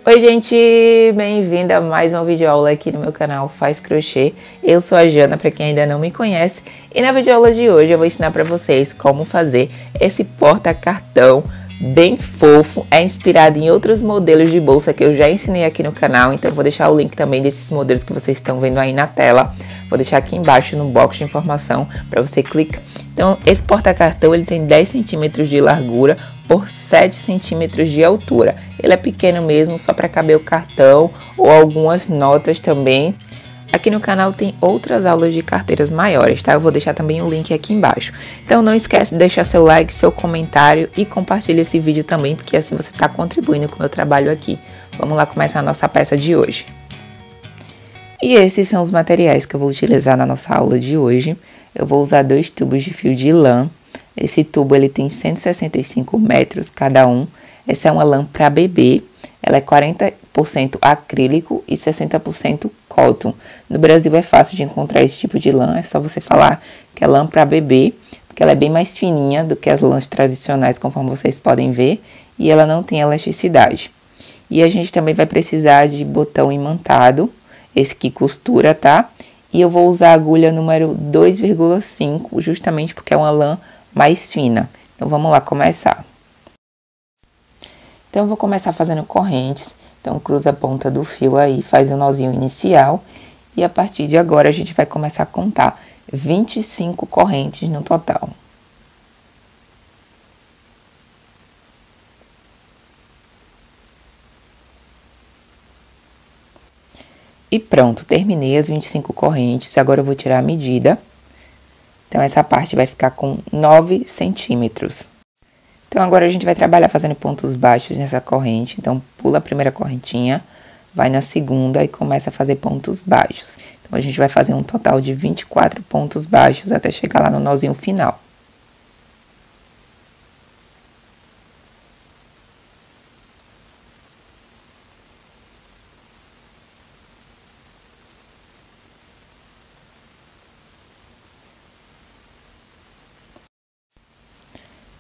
Oi gente, bem-vinda a mais uma videoaula aqui no meu canal Faz Crochê. Eu sou a Jana, para quem ainda não me conhece, e na videoaula de hoje eu vou ensinar para vocês como fazer esse porta-cartão bem fofo. É inspirado em outros modelos de bolsa que eu já ensinei aqui no canal, então eu vou deixar o link também desses modelos que vocês estão vendo aí na tela. Vou deixar aqui embaixo no box de informação para você clicar. Então esse porta-cartão ele tem 10 centímetros de largura por 7 centímetros de altura. Ele é pequeno mesmo, só para caber o cartão ou algumas notas também. Aqui no canal tem outras aulas de carteiras maiores, tá? Eu vou deixar também o link aqui embaixo. Então não esquece de deixar seu like, seu comentário e compartilha esse vídeo também, porque assim você está contribuindo com o meu trabalho aqui. Vamos lá começar a nossa peça de hoje. E esses são os materiais que eu vou utilizar na nossa aula de hoje. Eu vou usar 2 tubos de fio de lã. Esse tubo ele tem 165 metros cada um. Essa é uma lã para bebê. Ela é 40% acrílico e 60% cotton. No Brasil é fácil de encontrar esse tipo de lã. É só você falar que é lã para bebê, porque ela é bem mais fininha do que as lãs tradicionais, conforme vocês podem ver. E ela não tem elasticidade. E a gente também vai precisar de botão imantado. Esse que costura, tá? E eu vou usar a agulha número 2,5, justamente porque é uma lã mais fina. Então vamos lá começar. Então eu vou começar fazendo correntes. Então cruza a ponta do fio aí, faz o nozinho inicial. E a partir de agora a gente vai começar a contar 25 correntes no total. E pronto, terminei as 25 correntes. Agora eu vou tirar a medida. Então, essa parte vai ficar com 9 centímetros. Então, agora a gente vai trabalhar fazendo pontos baixos nessa corrente. Então, pula a primeira correntinha, vai na segunda e começa a fazer pontos baixos. Então, a gente vai fazer um total de 24 pontos baixos até chegar lá no nozinho final.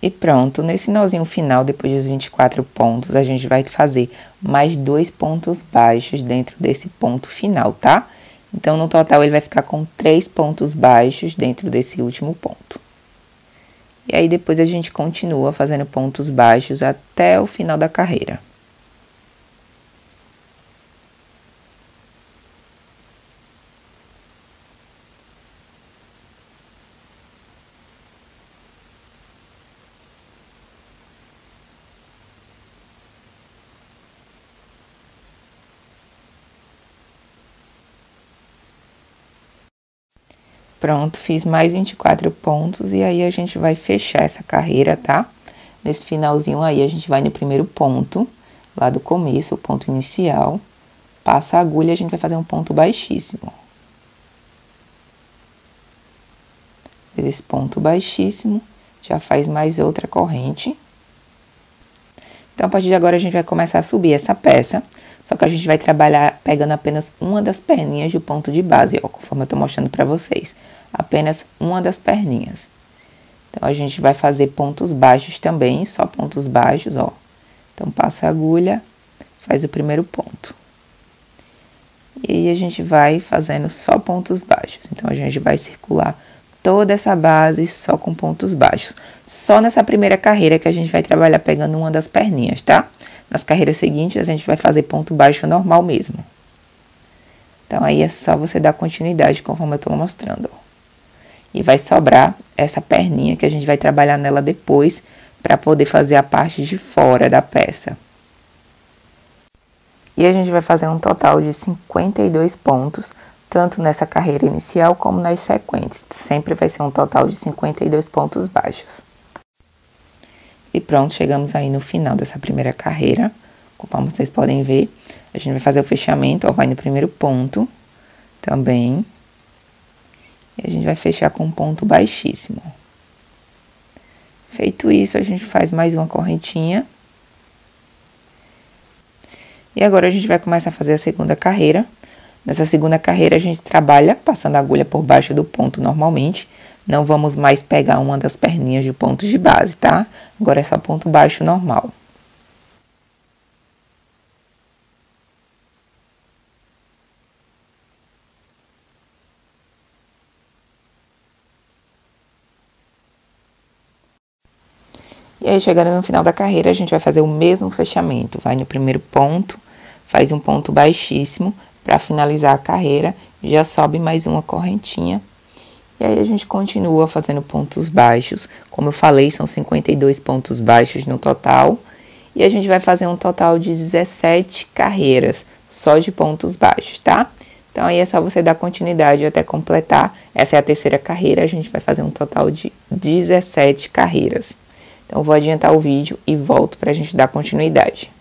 E pronto, nesse nozinho final, depois dos 24 pontos, a gente vai fazer mais 2 pontos baixos dentro desse ponto final, tá? Então, no total, ele vai ficar com 3 pontos baixos dentro desse último ponto. E aí, depois a gente continua fazendo pontos baixos até o final da carreira. Pronto, fiz mais 24 pontos e aí a gente vai fechar essa carreira, tá? Nesse finalzinho aí a gente vai no primeiro ponto, lá do começo, o ponto inicial. Passa a agulha e a gente vai fazer um ponto baixíssimo. Esse ponto baixíssimo, já faz mais outra corrente. Então, a partir de agora a gente vai começar a subir essa peça. Só que a gente vai trabalhar pegando apenas uma das perninhas do ponto de base, ó, conforme eu tô mostrando pra vocês. Apenas uma das perninhas. Então, a gente vai fazer pontos baixos também, só pontos baixos, ó. Então, passa a agulha, faz o primeiro ponto. E aí, a gente vai fazendo só pontos baixos. Então, a gente vai circular toda essa base só com pontos baixos. Só nessa primeira carreira que a gente vai trabalhar pegando uma das perninhas, tá? Nas carreiras seguintes, a gente vai fazer ponto baixo normal mesmo. Então, aí é só você dar continuidade conforme eu tô mostrando, ó. E vai sobrar essa perninha que a gente vai trabalhar nela depois para poder fazer a parte de fora da peça. E a gente vai fazer um total de 52 pontos, tanto nessa carreira inicial como nas sequentes. Sempre vai ser um total de 52 pontos baixos. E pronto, chegamos aí no final dessa primeira carreira. Conforme vocês podem ver, a gente vai fazer o fechamento, ó, vai no primeiro ponto também. E a gente vai fechar com um ponto baixíssimo. Feito isso, a gente faz mais uma correntinha. E agora a gente vai começar a fazer a segunda carreira. Nessa segunda carreira, a gente trabalha passando a agulha por baixo do ponto normalmente. Não vamos mais pegar uma das perninhas de ponto de base, tá? Agora é só ponto baixo normal. E aí, chegando no final da carreira, a gente vai fazer o mesmo fechamento. Vai no primeiro ponto, faz um ponto baixíssimo para finalizar a carreira, já sobe mais uma correntinha. E aí, a gente continua fazendo pontos baixos. Como eu falei, são 52 pontos baixos no total. E a gente vai fazer um total de 17 carreiras, só de pontos baixos, tá? Então, aí é só você dar continuidade até completar. Essa é a terceira carreira, a gente vai fazer um total de 17 carreiras. Então, eu vou adiantar o vídeo e volto para a gente dar continuidade.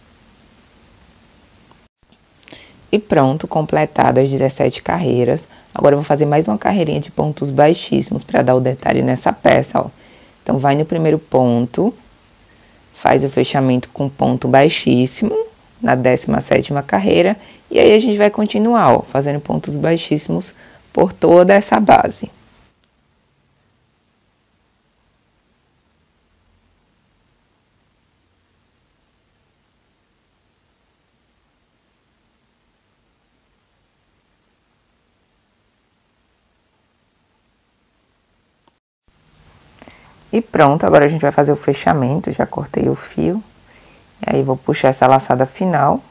E pronto, completadas as 17 carreiras. Agora, eu vou fazer mais uma carreirinha de pontos baixíssimos para dar o detalhe nessa peça, ó. Então, vai no primeiro ponto, faz o fechamento com ponto baixíssimo na 17ª carreira. E aí, a gente vai continuar, ó, fazendo pontos baixíssimos por toda essa base. E pronto, agora a gente vai fazer o fechamento, já cortei o fio. E aí, vou puxar essa laçada final.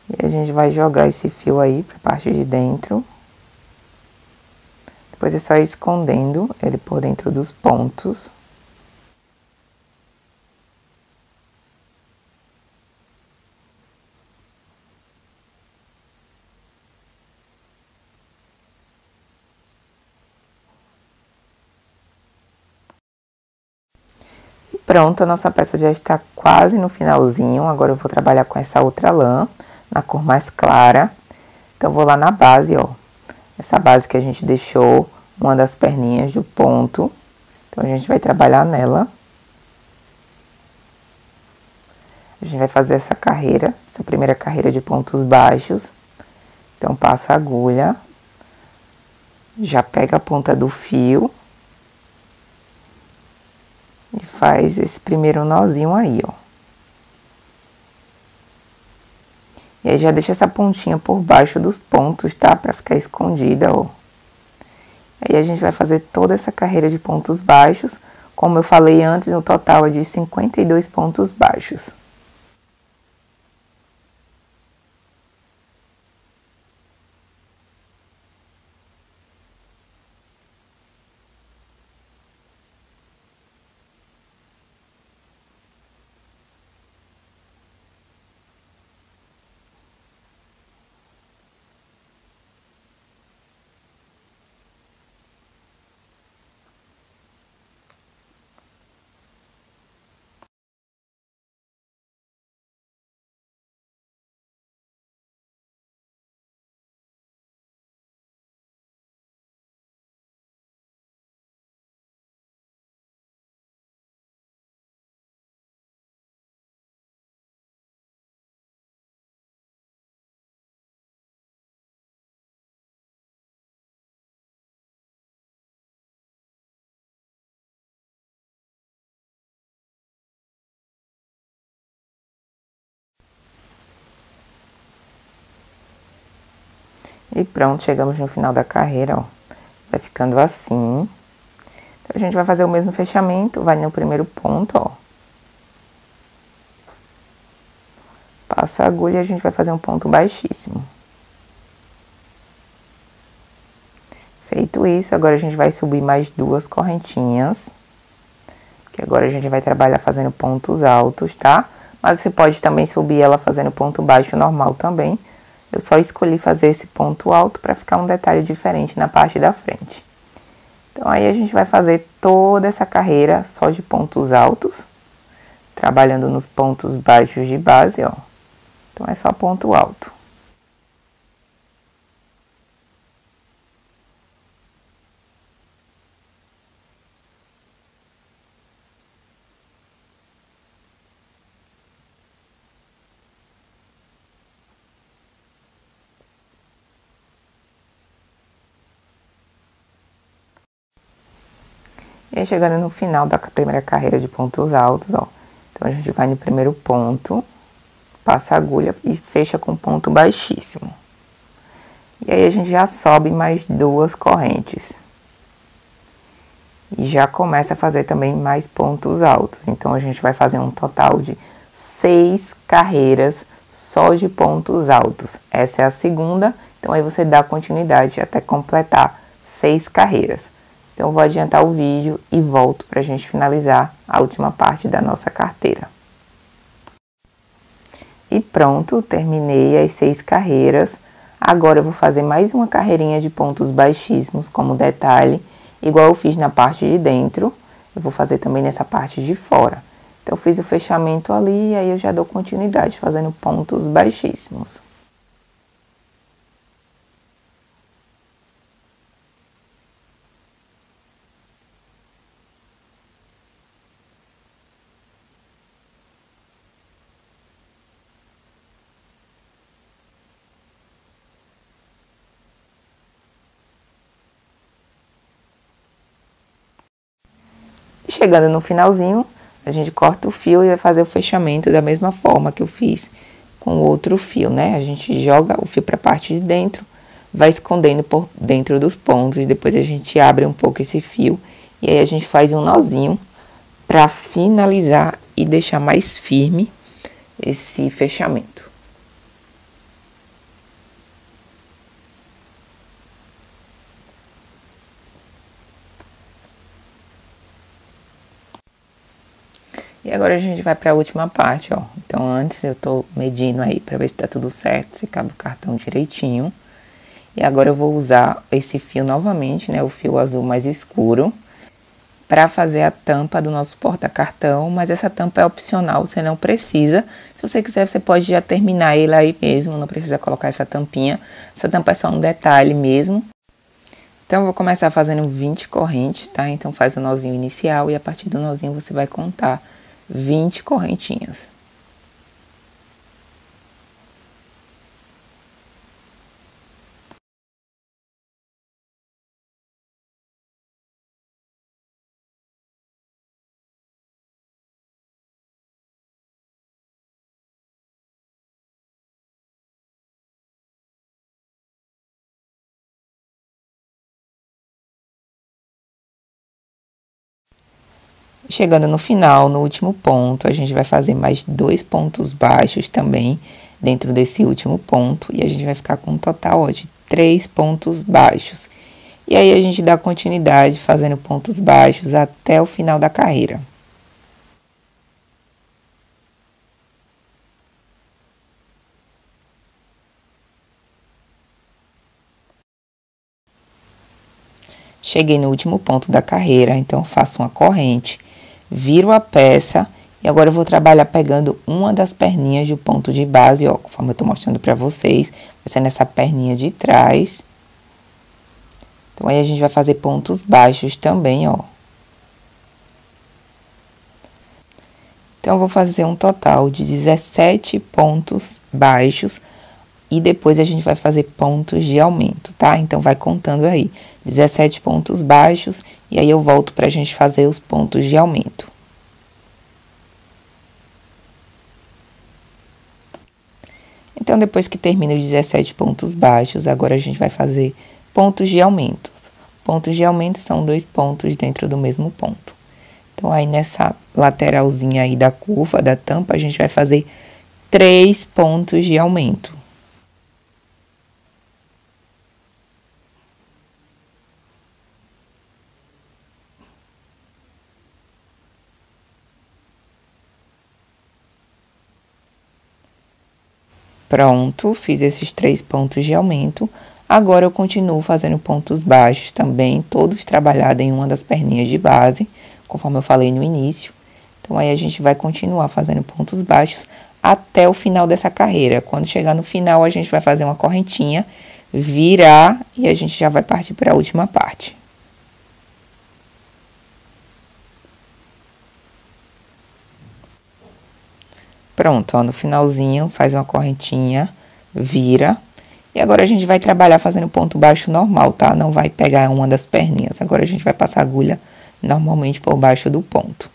E a gente vai jogar esse fio aí pra parte de dentro. Depois é só ir escondendo ele por dentro dos pontos. Pronto, a nossa peça já está quase no finalzinho. Agora eu vou trabalhar com essa outra lã, na cor mais clara. Então, eu vou lá na base, ó. Essa base que a gente deixou, uma das perninhas do ponto. Então, a gente vai trabalhar nela. A gente vai fazer essa carreira, essa primeira carreira de pontos baixos. Então, passa a agulha. Já pega a ponta do fio. E faz esse primeiro nozinho aí, ó. E aí, já deixa essa pontinha por baixo dos pontos, tá? Pra ficar escondida, ó. Aí, a gente vai fazer toda essa carreira de pontos baixos. Como eu falei antes, no total é de 52 pontos baixos. E pronto, chegamos no final da carreira, ó. Vai ficando assim. Então, a gente vai fazer o mesmo fechamento, vai no primeiro ponto, ó. Passa a agulha e a gente vai fazer um ponto baixíssimo. Feito isso, agora a gente vai subir mais duas correntinhas. Que agora a gente vai trabalhar fazendo pontos altos, tá? Mas você pode também subir ela fazendo ponto baixo normal também. Eu só escolhi fazer esse ponto alto para ficar um detalhe diferente na parte da frente. Então, aí a gente vai fazer toda essa carreira só de pontos altos, trabalhando nos pontos baixos de base, ó. Então, é só ponto alto. E aí, chegando no final da primeira carreira de pontos altos, ó. Então, a gente vai no primeiro ponto, passa a agulha e fecha com ponto baixíssimo. E aí, a gente já sobe mais duas correntes. E já começa a fazer também mais pontos altos. Então, a gente vai fazer um total de 6 carreiras só de pontos altos. Essa é a segunda, então aí você dá continuidade até completar 6 carreiras. Então, eu vou adiantar o vídeo e volto para a gente finalizar a última parte da nossa carteira. E pronto, terminei as 6 carreiras. Agora eu vou fazer mais uma carreirinha de pontos baixíssimos como detalhe, igual eu fiz na parte de dentro, eu vou fazer também nessa parte de fora. Então, eu fiz o fechamento ali e aí eu já dou continuidade fazendo pontos baixíssimos. Chegando no finalzinho, a gente corta o fio e vai fazer o fechamento da mesma forma que eu fiz com o outro fio, né? A gente joga o fio para a parte de dentro, vai escondendo por dentro dos pontos, depois a gente abre um pouco esse fio e aí a gente faz um nozinho para finalizar e deixar mais firme esse fechamento. E agora a gente vai para a última parte, ó. Então, antes eu tô medindo aí para ver se tá tudo certo, se cabe o cartão direitinho. E agora eu vou usar esse fio novamente, né, o fio azul mais escuro, para fazer a tampa do nosso porta-cartão, mas essa tampa é opcional, você não precisa. Se você quiser, você pode já terminar ele aí mesmo, não precisa colocar essa tampinha. Essa tampa é só um detalhe mesmo. Então, eu vou começar fazendo 20 correntes, tá? Então, faz o nozinho inicial e a partir do nozinho você vai contar 20 correntinhas. Chegando no final, no último ponto, a gente vai fazer mais 2 pontos baixos também dentro desse último ponto. E a gente vai ficar com um total, ó, de 3 pontos baixos. E aí, a gente dá continuidade fazendo pontos baixos até o final da carreira. Cheguei no último ponto da carreira, então faço uma corrente, viro a peça e agora eu vou trabalhar pegando uma das perninhas do ponto de base, ó, conforme eu tô mostrando pra vocês, vai ser nessa perninha de trás. Então, aí a gente vai fazer pontos baixos também, ó. Então, eu vou fazer um total de 17 pontos baixos e depois a gente vai fazer pontos de aumento, tá? Então, vai contando aí, 17 pontos baixos e aí eu volto pra gente fazer os pontos de aumento. Então, depois que termina os 17 pontos baixos, agora a gente vai fazer pontos de aumento. Pontos de aumento são 2 pontos dentro do mesmo ponto. Então, aí nessa lateralzinha aí da curva, da tampa, a gente vai fazer 3 pontos de aumento. Pronto, fiz esses 3 pontos de aumento. Agora, eu continuo fazendo pontos baixos também, todos trabalhados em uma das perninhas de base, conforme eu falei no início. Então, aí a gente vai continuar fazendo pontos baixos até o final dessa carreira. Quando chegar no final, a gente vai fazer uma correntinha, virar e a gente já vai partir para a última parte. Pronto, ó, no finalzinho, faz uma correntinha, vira. E agora a gente vai trabalhar fazendo ponto baixo normal, tá? Não vai pegar uma das perninhas. Agora a gente vai passar a agulha normalmente por baixo do ponto.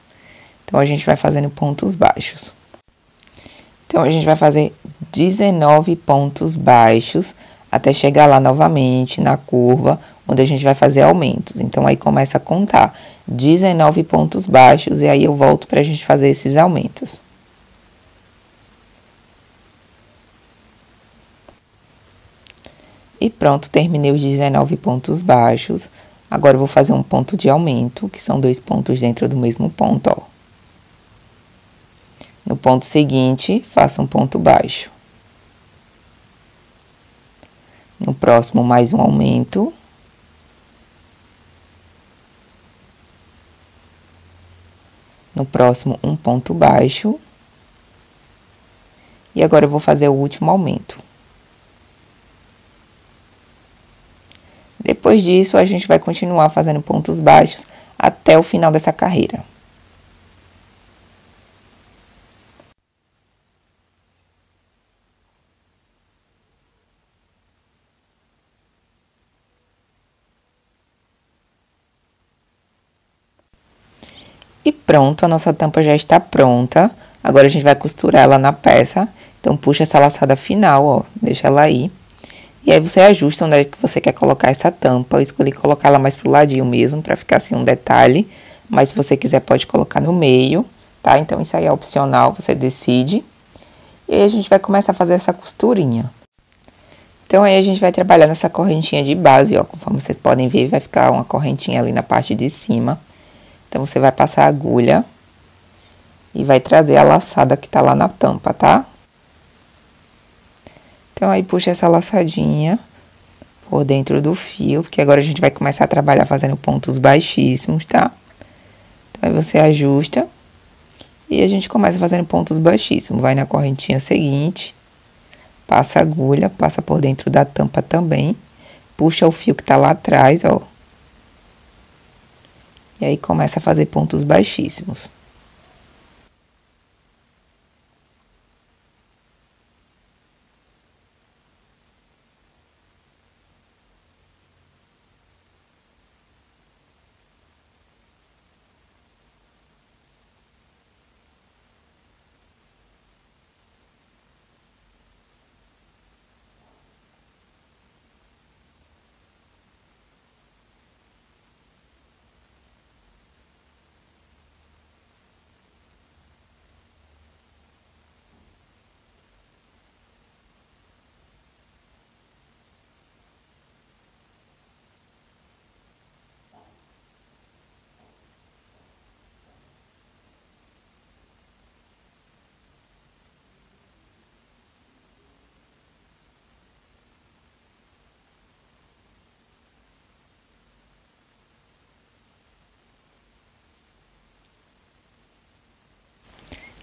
Então, a gente vai fazendo pontos baixos. Então, a gente vai fazer 19 pontos baixos até chegar lá novamente na curva, onde a gente vai fazer aumentos. Então, aí começa a contar 19 pontos baixos e aí eu volto pra gente fazer esses aumentos. E pronto, terminei os 19 pontos baixos. Agora eu vou fazer um ponto de aumento, que são 2 pontos dentro do mesmo ponto, ó. No ponto seguinte, faço um ponto baixo. No próximo, mais um aumento. No próximo, um ponto baixo. E agora eu vou fazer o último aumento. Depois disso, a gente vai continuar fazendo pontos baixos até o final dessa carreira. E pronto, a nossa tampa já está pronta. Agora a gente vai costurar ela na peça. Então, puxa essa laçada final, ó, deixa ela aí. E aí, você ajusta onde é que você quer colocar essa tampa. Eu escolhi colocar ela mais pro ladinho mesmo, pra ficar assim um detalhe. Mas se você quiser, pode colocar no meio, tá? Então, isso aí é opcional, você decide. E aí, a gente vai começar a fazer essa costurinha. Então, aí, a gente vai trabalhar nessa correntinha de base, ó. Conforme vocês podem ver, vai ficar uma correntinha ali na parte de cima. Então, você vai passar a agulha e vai trazer a laçada que tá lá na tampa, tá? Então, aí, puxa essa laçadinha por dentro do fio, porque agora a gente vai começar a trabalhar fazendo pontos baixíssimos, tá? Então, aí você ajusta e a gente começa fazendo pontos baixíssimos. Vai na correntinha seguinte, passa a agulha, passa por dentro da tampa também, puxa o fio que tá lá atrás, ó. E aí, começa a fazer pontos baixíssimos.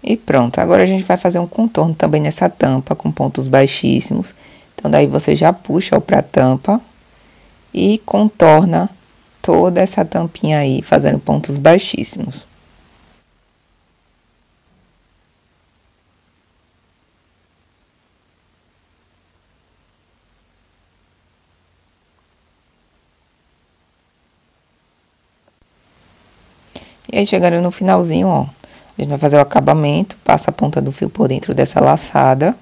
E pronto, agora a gente vai fazer um contorno também nessa tampa, com pontos baixíssimos. Então, daí você já puxa pra tampa e contorna toda essa tampinha aí, fazendo pontos baixíssimos. E aí, chegando no finalzinho, ó, a gente vai fazer o acabamento, passa a ponta do fio por dentro dessa laçada,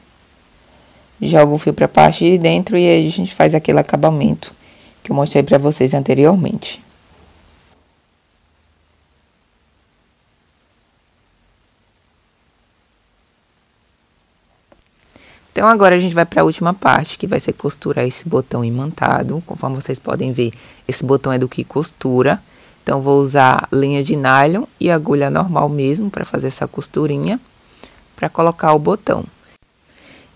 joga o fio pra parte de dentro e aí a gente faz aquele acabamento que eu mostrei pra vocês anteriormente. Então, agora a gente vai para a última parte, que vai ser costurar esse botão imantado. Conforme vocês podem ver, esse botão é do que costura. Então, vou usar linha de nylon e agulha normal mesmo para fazer essa costurinha, para colocar o botão.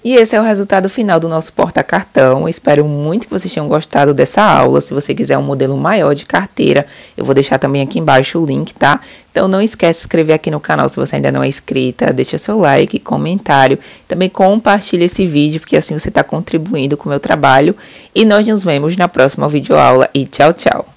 E esse é o resultado final do nosso porta-cartão. Espero muito que vocês tenham gostado dessa aula. Se você quiser um modelo maior de carteira, eu vou deixar também aqui embaixo o link, tá? Então, não esquece de se inscrever aqui no canal se você ainda não é inscrita. Deixa seu like, comentário. Também compartilha esse vídeo, porque assim você está contribuindo com o meu trabalho. E nós nos vemos na próxima videoaula. E tchau, tchau!